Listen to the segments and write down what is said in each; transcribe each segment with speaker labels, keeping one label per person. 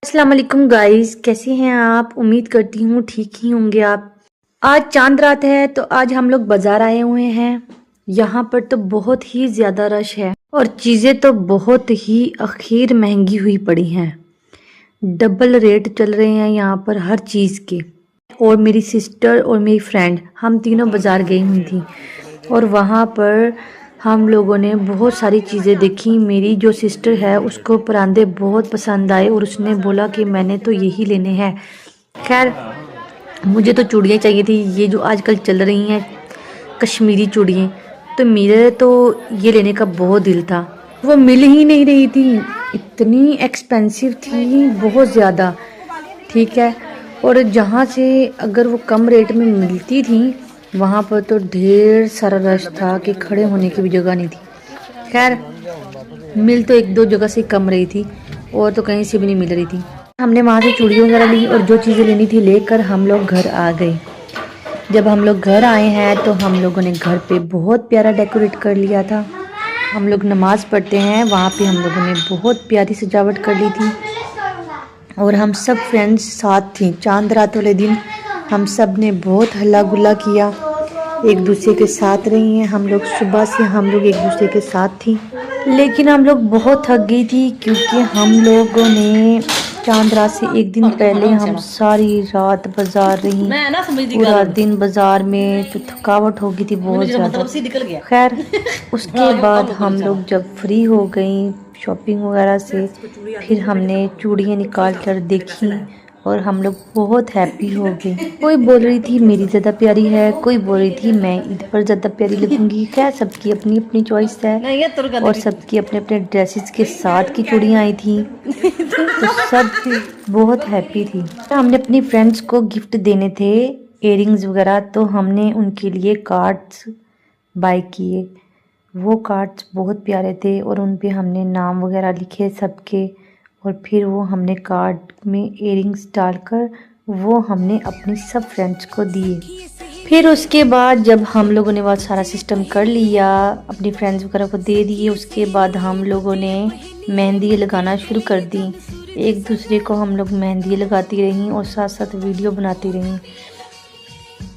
Speaker 1: अस्सलाम वालेकुम गाइस, कैसे हैं आप। उम्मीद करती हूँ ठीक ही होंगे आप। आज चांद रात है तो आज हम लोग बाजार आए हुए हैं। यहाँ पर तो बहुत ही ज्यादा रश है और चीजें तो बहुत ही आखिर महंगी हुई पड़ी हैं। डबल रेट चल रहे हैं यहाँ पर हर चीज के। और मेरी सिस्टर और मेरी फ्रेंड हम तीनों बाजार गई हुई थी और वहाँ पर हम लोगों ने बहुत सारी चीज़ें देखी। मेरी जो सिस्टर है उसको परांदे बहुत पसंद आए और उसने बोला कि मैंने तो यही लेने हैं। खैर मुझे तो चूड़ियाँ चाहिए थी, ये जो आजकल चल रही हैं कश्मीरी चूड़ियाँ, तो मेरे तो ये लेने का बहुत दिल था। वो मिल ही नहीं रही थी, इतनी एक्सपेंसिव थी, बहुत ज़्यादा। ठीक है, और जहाँ से अगर वो कम रेट में मिलती थी वहाँ पर तो ढेर सारा रश था कि खड़े होने की भी जगह नहीं थी। खैर मिल तो एक दो जगह से कम रही थी और तो कहीं से भी नहीं मिल रही थी। हमने वहाँ से चूड़ियाँ वगैरह ली और जो चीज़ें लेनी थी लेकर हम लोग घर आ गए। जब हम लोग घर आए हैं तो हम लोगों ने घर पे बहुत प्यारा डेकोरेट कर लिया था। हम लोग नमाज़ पढ़ते हैं, वहाँ पे हम लोगों ने बहुत प्यारी सजावट कर ली थी और हम सब फ्रेंड्स साथ थी। चांद रात वाले दिन हम सब ने बहुत हल्ला गुल्ला किया, एक दूसरे के साथ रही हैं हम लोग। सुबह से हम लोग एक दूसरे के साथ थी, लेकिन हम लोग बहुत थक गई थी क्योंकि हम लोगों ने चांद रात से एक दिन पहले हम सारी रात बाजार रही, पूरा दिन बाजार में, तो थकावट हो गई थी बहुत ज़्यादा। खैर उसके बाद हम लोग जब फ्री हो गई शॉपिंग वगैरह से, फिर हमने चूड़ियाँ निकाल कर देखी और हम लोग बहुत हैप्पी हो गए। कोई बोल रही थी मेरी ज़्यादा प्यारी है, कोई बोल रही थी मैं ईद पर ज़्यादा प्यारी लगूंगी। खैर सबकी अपनी अपनी चॉइस है और सबकी अपने अपने ड्रेसेस के साथ की चूड़ियाँ आई थी, तो सब बहुत हैप्पी थी। हमने अपनी फ्रेंड्स को गिफ्ट देने थे इयररिंग्स वगैरह, तो हमने उनके लिए कार्ड्स बाय किए। वो कार्ड्स बहुत प्यारे थे और उन पे हमने नाम वगैरह लिखे सबके, और फिर वो हमने कार्ड में इयररिंग्स डालकर वो हमने अपनी सब फ्रेंड्स को दिए। फिर उसके बाद जब हम लोगों ने बहुत सारा सिस्टम कर लिया, अपनी फ्रेंड्स वगैरह को दे दिए, उसके बाद हम लोगों ने मेहंदी लगाना शुरू कर दी। एक दूसरे को हम लोग मेहंदी लगाती रहीं और साथ साथ वीडियो बनाती रहीं,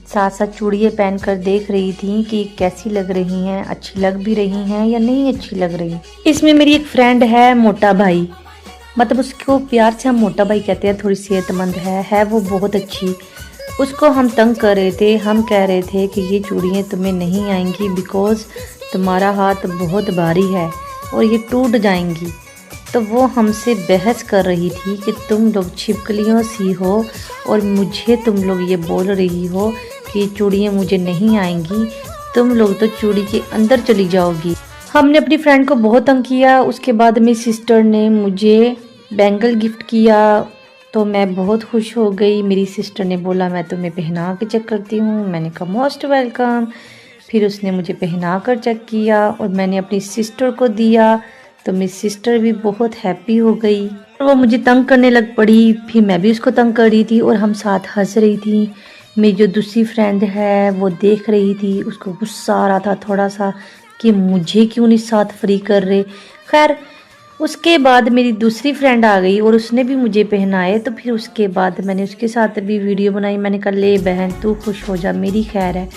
Speaker 1: साथ साथ चूड़ियाँ पहन कर देख रही थी कि कैसी लग रही हैं, अच्छी लग भी रही हैं या नहीं अच्छी लग रही। इसमें मेरी एक फ्रेंड है मोटा भाई, मतलब उसको प्यार से हम मोटा भाई कहते हैं, थोड़ी सेहतमंद है वो बहुत अच्छी। उसको हम तंग कर रहे थे, हम कह रहे थे कि ये चूड़ियाँ तुम्हें नहीं आएंगी बिकॉज़ तुम्हारा हाथ बहुत भारी है और ये टूट जाएंगी। तो वो हमसे बहस कर रही थी कि तुम लोग छिपकलियों सी हो और मुझे तुम लोग ये बोल रही हो कि चूड़ियाँ मुझे नहीं आएंगी, तुम लोग तो चूड़ी के अंदर चली जाओगी। हमने अपनी फ्रेंड को बहुत तंग किया। उसके बाद मेरी सिस्टर ने मुझे बैंगल गिफ्ट किया तो मैं बहुत खुश हो गई। मेरी सिस्टर ने बोला मैं तुम्हें पहना के चेक करती हूँ, मैंने कहा मोस्ट वेलकम। फिर उसने मुझे पहना कर चेक किया और मैंने अपनी सिस्टर को दिया, तो मेरी सिस्टर भी बहुत हैप्पी हो गई। वो मुझे तंग करने लग पड़ी, फिर मैं भी उसको तंग कर रही थी और हम साथ हंस रही थी। मेरी जो दूसरी फ्रेंड है वो देख रही थी, उसको गुस्सा आ रहा था थोड़ा सा कि मुझे क्यों नहीं साथ फ्री कर रहे। खैर उसके बाद मेरी दूसरी फ्रेंड आ गई और उसने भी मुझे पहनाए, तो फिर उसके बाद मैंने उसके साथ भी वीडियो बनाई। मैंने कहा ले बहन तू खुश हो जा, मेरी खैर है।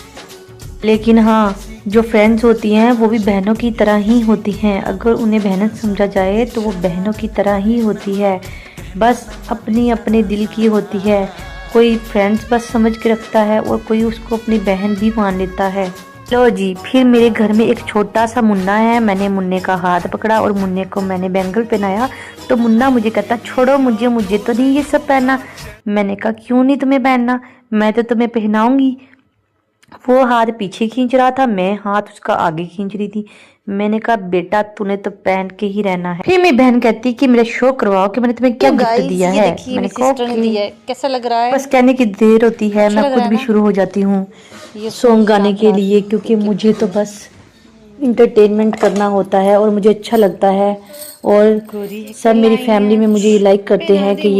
Speaker 1: लेकिन हाँ, जो फ्रेंड्स होती हैं वो भी बहनों की तरह ही होती हैं। अगर उन्हें बहन समझा जाए तो वो बहनों की तरह ही होती है, बस अपनी अपने दिल की होती है। कोई फ्रेंड्स बस समझ के रखता है और कोई उसको अपनी बहन भी मान लेता है। लो जी, फिर मेरे घर में एक छोटा सा मुन्ना है। मैंने मुन्ने का हाथ पकड़ा और मुन्ने को मैंने बैंगल पहनाया, तो मुन्ना मुझे कहता छोड़ो मुझे तो नहीं ये सब पहनना। मैंने कहा क्यों नहीं तुम्हें पहनना, मैं तो तुम्हें पहनाऊंगी। वो हाथ पीछे खींच रहा था, मैं हाथ उसका आगे खींच रही थी। मैंने कहा बेटा तूने तो पहन के ही रहना है। फिर मेरी बहन कहती कि मेरा शो करवाओ कि मैंने तुम्हें क्या गिफ्ट दिया है। मैंने कहा
Speaker 2: कैसा लग रहा है?
Speaker 1: बस कहने की देर होती है, मैं खुद भी शुरू हो जाती हूँ सॉन्ग गाने के लिए, क्योंकि मुझे तो बस इंटरटेनमेंट करना होता है और मुझे अच्छा लगता है। और सब मेरी फैमिली में मुझे लाइक करते हैं कि ये